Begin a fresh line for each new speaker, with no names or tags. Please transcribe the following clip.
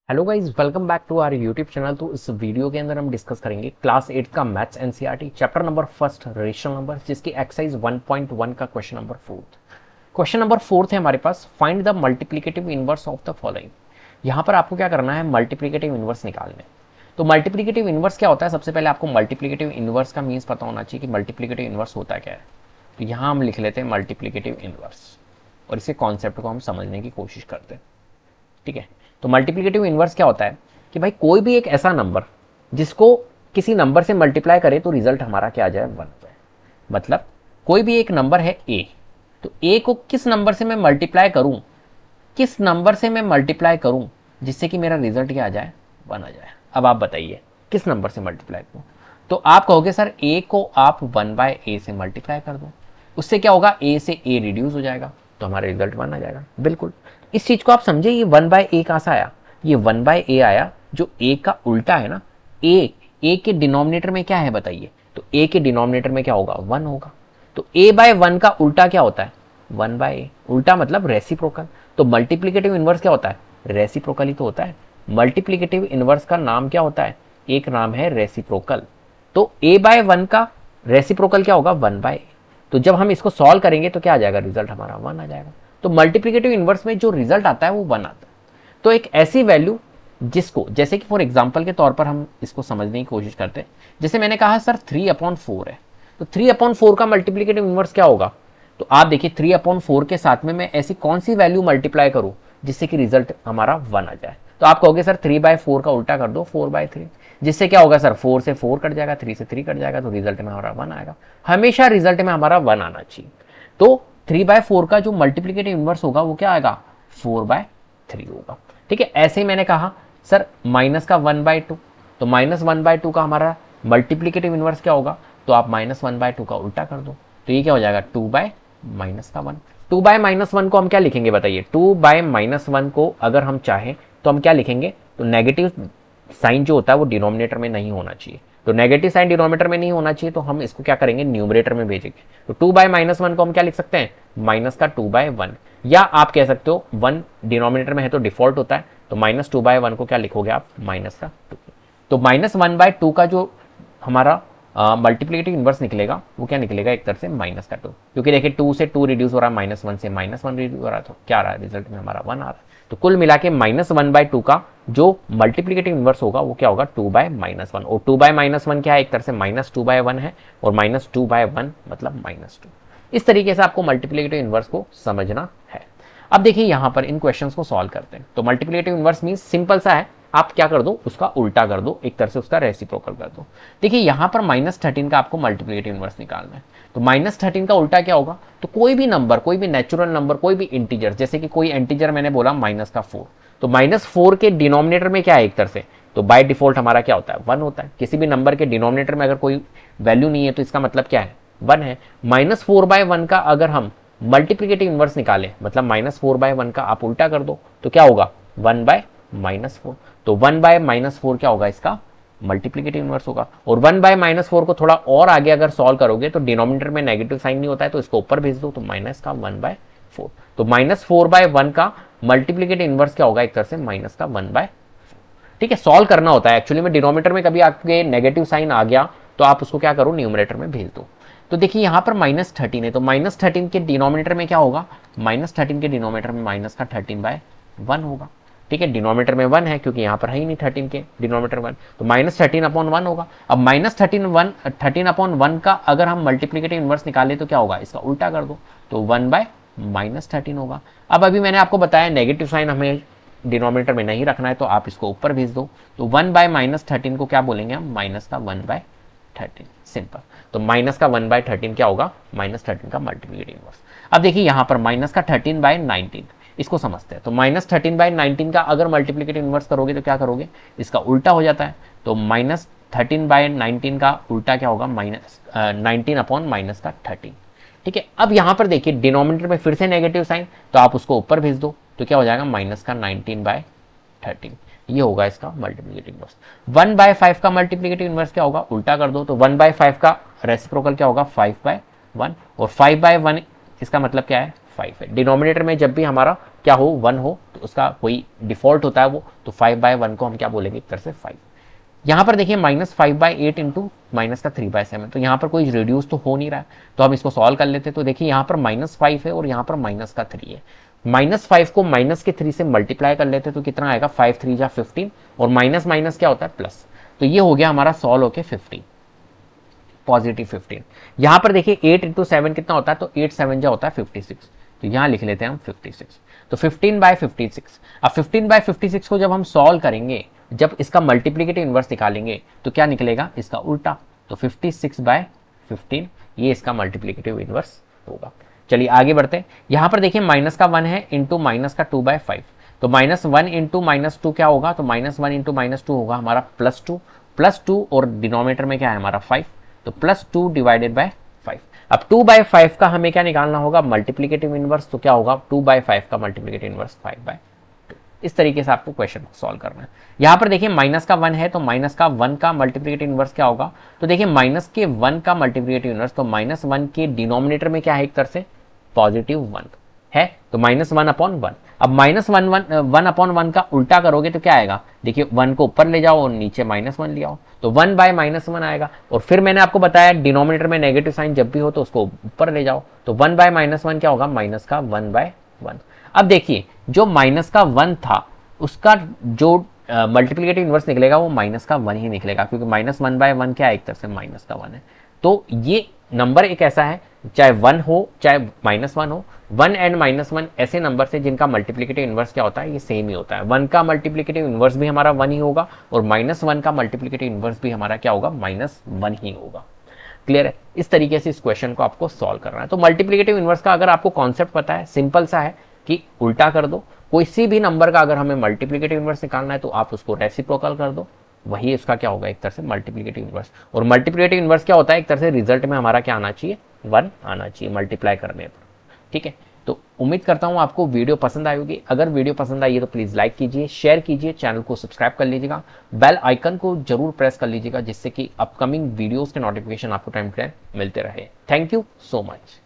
Hello guys, welcome back to our YouTube channel. तो इस video के अंदर हम डिस्कस करेंगे क्लास 8 का maths NCERT chapter number first rational number, जिसकी एक्सरसाइज 1.1 का question number fourth. Question number fourth है हमारे पास, find the multiplicative inverse of the following. यहाँ पर आपको क्या करना है, मल्टीप्लिकेटिव इनवर्स निकालने। तो मल्टीप्लिकेटिव इनवर्स क्या होता है, सबसे पहले आपको मल्टीप्लिकेटिव इनवर्स का मीन्स पता होना चाहिए कि मल्टीप्लिकेटिव इनवर्स होता क्या है। तो यहाँ हम लिख लेते हैं मल्टीप्लिकेटिव इनवर्स और इसी कॉन्सेप्ट को हम समझने की कोशिश करते हैं। ठीक है, तो मल्टीप्लिकेटिव इनवर्स क्या होता है कि भाई कोई भी एक ऐसा नंबर जिसको किसी नंबर से मल्टीप्लाई करे तो रिजल्ट हमारा क्या आ जाए, 1 जाए। मतलब कोई भी एक नंबर है ए, तो ए को किस नंबर से मैं मल्टीप्लाई करूं, किस नंबर से मैं मल्टीप्लाई करूं जिससे कि मेरा रिजल्ट क्या आ जाए, 1 आ जाए। अब आप बताइए किस नंबर से मल्टीप्लाई करूं। तो आप कहोगे सर ए को आप 1/a से मल्टीप्लाई कर दो, उससे क्या होगा, ए से ए रिड्यूस हो जाएगा तो हमारा रिजल्ट 1 आ जाएगा। बिल्कुल, इस चीज को आप समझे, ये 1/a कहां से आया, ये 1/a आया जो ए का उल्टा है ना। ए के डिनोमिनेटर में क्या है बताइए, तो ए के डिनोमिनेटर में क्या होगा, 1 होगा। तो a/1 का उल्टा क्या होता है, 1/a। उल्टा मतलब रेसिप्रोकल। तो मल्टीप्लिकेटिव इनवर्स क्या होता है, रेसिप्रोकल ही तो होता है। मल्टीप्लिकेटिव इनवर्स का नाम क्या होता है, एक नाम है रेसिप्रोकल। तो a/1 का रेसिप्रोकल क्या होगा, 1/a। तो जब हम इसको सॉल्व करेंगे तो क्या आ जाएगा, रिजल्ट हमारा 1 आ जाएगा। तो मल्टीप्लिकेटिव इनवर्स में जो रिजल्ट आता है वो 1 आता है। तो एक ऐसी वैल्यू जिसको, जैसे कि फॉर एग्जाम्पल के तौर पर हम इसको समझने की कोशिश करते हैं। जैसे मैंने कहा सर 3/4 है, तो 3/4 का मल्टीप्लिकेटिव इनवर्स क्या होगा। तो आप देखिए 3/4 के साथ में मैं ऐसी कौन सी वैल्यू मल्टीप्लाई करूं जिससे कि रिजल्ट हमारा 1 आ जाए। तो आप कहोगे सर 3/4 का उल्टा कर दो, 4/3, जिससे क्या होगा सर, 4 से 4 कट जाएगा, 3 से 3 कट जाएगा, तो रिजल्ट में हमारा 1 आएगा। हमेशा रिजल्ट में हमारा 1 आना चाहिए। तो 3/4 का जो मल्टीप्लिकेटिव इनवर्स होगा वो क्या आएगा, 4/3 होगा। ठीक है, ऐसे ही मैंने कहा सर माइनस का 1/2, तो -1/2 का हमारा मल्टीप्लिकेटिव इनवर्स क्या होगा, तो आप -1/2 का उल्टा कर दो, तो ये क्या हो जाएगा, 2/-1। 2/-1 को हम क्या लिखेंगे बताइए, 2/-1 को अगर हम चाहें तो हम क्या लिखेंगे, तो नेगेटिव साइन जो होता है वो डिनोमिनेटर में नहीं होना चाहिए। तो नेगेटिव साइन डिनोमिनेटर में नहीं होना चाहिए, तो हम इसको क्या करेंगे, न्यूमरेटर में भेजेंगे। तो 2/-1 को हम क्या लिख सकते हैं, -2/1, या आप कह सकते हो 1 डिनोमिनेटर में है तो डिफॉल्ट होता है, तो -2/1 को क्या लिखोगे आप, -2। तो -1/2 का जो हमारा मल्टीप्लिकेटिव इनवर्स निकलेगा वो क्या निकलेगा, एक तरह से -2, क्योंकि देखिए 2 से 2 रिड्यूस हो रहा है, -1 से -1 रिड्यूस हो रहा है, तो क्या आ रहा है, रिजल्ट में हमारा 1 आ रहा है। तो कुल मिला के -1/2 का जो मल्टीप्लिकेटिव इनवर्स होगा वो क्या होगा, 2/-1। और 2/-1 क्या है, एक तरह से -2/1 है, और -2/1 मतलब -2। इस तरीके से आपको मल्टीप्लिकेटिव इनवर्स को समझना है। अब देखिए यहां पर इन क्वेश्चंस को सॉल्व करते हैं। तो मल्टीप्लिकेटिव इनवर्स मींस सिंपल सा है, आप क्या कर दो, उसका उल्टा कर दो, एक तरह से उसका रेसिप्रोकल कर दो। देखिए यहां पर -13 का आपको मल्टीप्लिकेटिव इनवर्स निकालना है। तो -13 का उल्टा क्या होगा, तो कोई भी नंबर, कोई भी नेचुरल नंबर, कोई भी इंटीजर, जैसे कि कोई इंटीजर मैंने बोला -4, तो -4 के डिनोमिनेटर में क्या है, एक तरह से तो बाय डिफॉल्ट हमारा क्या होता है, 1 होता है। किसी भी नंबर के डिनोमिनेटर में अगर कोई वैल्यू नहीं है तो इसका मतलब क्या है, 1 है। -4/1 का अगर हम मल्टीप्लिकेटिव इनवर्स निकालें, मतलब -4/1 का आप उल्टा कर दो तो क्या होगा, 1/-4। तो 1/-4 क्या होगा, इसका मल्टीप्लिकेटिव इनवर्स होगा। और 1/-4 को थोड़ा और आगे अगर सॉल्व करोगे तो डिनोमिनेटर में नेगेटिव साइन नहीं होता है, तो इसको ऊपर भेज दो, तो माइनस का 1/4। तो -4/1 का मल्टीप्लिकेटिव इनवर्स क्या होगा, एक तरह से माइनस का 1/4। ठीक है, सॉल्व करना होता है एक्चुअली में। डिनोमिनेटर में कभी आपके नेगेटिव साइन आ गया तो आप उसको क्या करो, न्यूमरेटर में भेज दो। तो देखिए यहाँ पर -13 है, तो -13 के डिनोमिनेटर में क्या होगा, -13 के डिनोमिनेटर में -13/1 होगा। ठीक है, डिनोमिनेटर में 1 है क्योंकि यहाँ पर है ही नहीं 13 के डिनोमिनेटर 1, तो -13/1 होगा। अब -13/1 का अगर हम मल्टीप्लिकेटिव इनवर्स निकाले तो क्या होगा, इसका उल्टा कर दो, तो 1/-13 होगा। अब अभी मैंने आपको बताया नेगेटिव साइन हमें डिनोमिनेटर में नहीं रखना है, तो आप इसको ऊपर भेज दो। तो 1/-13 को क्या बोलेंगे हम, माइनस का 1/13, सिंपल। तो माइनस का 1/13 क्या होगा, -13 का मल्टीप्लिकेटिव इनवर्स। अब देखिए यहाँ पर -13/19, इसको समझते हैं। तो -13/19 का अगर मल्टीप्लिकेटिव इनवर्स करोगे तो क्या करोगे, इसका उल्टा हो जाता है। तो -13/19 का उल्टा क्या होगा, -19/-13। ठीक है, अब यहां पर देखिए डिनोमिनेटर में फिर से नेगेटिव साइन, तो आप उसको ऊपर भेज दो, तो क्या हो जाएगा, -19/13। ये होगा इसका मल्टीप्लिकेटिव इनवर्स। 1/5 का मल्टीप्लिकेटिव इनवर्स क्या होगा, उल्टा कर दो, तो 1/5 का रेसिप्रोकल क्या होगा, 5/1, और 5/1 इसका मतलब क्या है, 5 है। डिनोमिनेटर में जब भी हमारा क्या हो 1 हो तो उसका कोई डिफॉल्ट होता है वो, तो 5/1 को हम क्या बोलेंगे एक तरह से 5। यहाँ पर देखिए -5/8 इंटू माइनस का 3/7, तो यहाँ पर कोई रिड्यूस तो हो नहीं रहा है, तो हम इसको सॉल्व कर लेते हैं। तो देखिए यहाँ पर -5 है और यहाँ पर माइनस का 3 है। -5 को माइनस के 3 से मल्टीप्लाई कर लेते तो कितना आएगा, 5 3 जा 15, और माइनस माइनस क्या होता है प्लस, तो ये हो गया हमारा सॉल्व होके 15, पॉजिटिव 15। यहाँ पर देखिए 8 इंटू 7 कितना होता है, तो 8 7 जा होता है 56, तो यहाँ लिख लेते हैं हम 56। तो 15/56। अब 15/56 को जब हम सॉल्व करेंगे, जब इसका मल्टीप्लिकेटिव इनवर्स निकालेंगे तो क्या निकलेगा, इसका उल्टा, तो 56/15 ये इसका मल्टीप्लिकेटिव इनवर्स होगा। चलिए आगे बढ़ते हैं। यहाँ पर देखिए माइनस का 1 है इंटू माइनस का 2/5, तो -1 इंटू -2 क्या होगा, तो -1 इंटू -2 होगा हमारा +2 और डिनोमिनेटर में क्या है हमारा 5, तो +2 डिवाइडेड बाय 5। अब 2/5 का हमें क्या निकालना होगा, मल्टीप्लिकेटिव इनवर्स, तो क्या होगा 2/5 का मल्टीप्लिकेटिव इनवर्स 5/2। इस तरीके से आपको क्वेश्चन को सॉल्व करना है। यहाँ पर देखिए माइनस का 1 है, तो माइनस का 1 का मल्टीप्लिकेटिव इनवर्स क्या होगा, तो देखिए माइनस के 1 का मल्टीप्लिकेटिव इनवर्स, तो -1 के डिनोमिनेटर में क्या है एक तरह से +1 है, तो -1/1। अब -1/1 का उल्टा करोगे तो क्या आएगा, देखिए 1 को ऊपर ले जाओ और नीचे -1 ले आओ, तो 1/-1 आएगा। और फिर मैंने आपको बताया डिनोमिनेटर में नेगेटिव साइन जब भी हो तो उसको ऊपर ले जाओ, तो 1/-1 क्या होगा, माइनस का 1/1। अब देखिए जो माइनस का 1 था उसका जो मल्टीप्लिकेटिव इनवर्स निकलेगा वो माइनस का 1 ही निकलेगा, क्योंकि -1/1 क्या है, एक तरह से माइनस का 1 है। तो ये नंबर एक ऐसा है, चाहे 1 हो चाहे -1 हो, 1 एंड -1 ऐसे नंबर से जिनका मल्टीप्लिकेटिव इनवर्स क्या होता है, ये सेम ही होता है। 1 का मल्टीप्लिकेटिव इनवर्स भी हमारा 1 ही होगा और -1 का मल्टीप्लिकेटिव इनवर्स भी हमारा क्या होगा, -1 ही होगा। क्लियर है? इस तरीके से इस क्वेश्चन को आपको सॉल्व करना है। तो मल्टीप्लिकेटिव इनवर्स का अगर आपको कॉन्सेप्ट पता है, सिंपल सा है कि उल्टा कर दो, कोई भी नंबर का अगर हमें मल्टीप्लिकेटिव इनवर्स निकालना है तो आप उसको रेसिप्रोकल कर दो, वही इसका क्या होगा, एक तरह से मल्टीप्लिकेटिव इनवर्स। और मल्टीप्लिकेटिव इनवर्स क्या होता है, एक तरह से रिजल्ट में हमारा क्या आना चाहिए, 1 आना चाहिए मल्टीप्लाई करने पर। ठीक है, तो उम्मीद करता हूँ आपको वीडियो पसंद आई होगी। अगर वीडियो पसंद आई है तो प्लीज़ लाइक कीजिए, शेयर कीजिए, चैनल को सब्सक्राइब कर लीजिएगा, बेल आइकन को जरूर प्रेस कर लीजिएगा, जिससे कि अपकमिंग वीडियोज़ के नोटिफिकेशन आपको टाइम टू टाइम मिलते रहे। Thank you so much.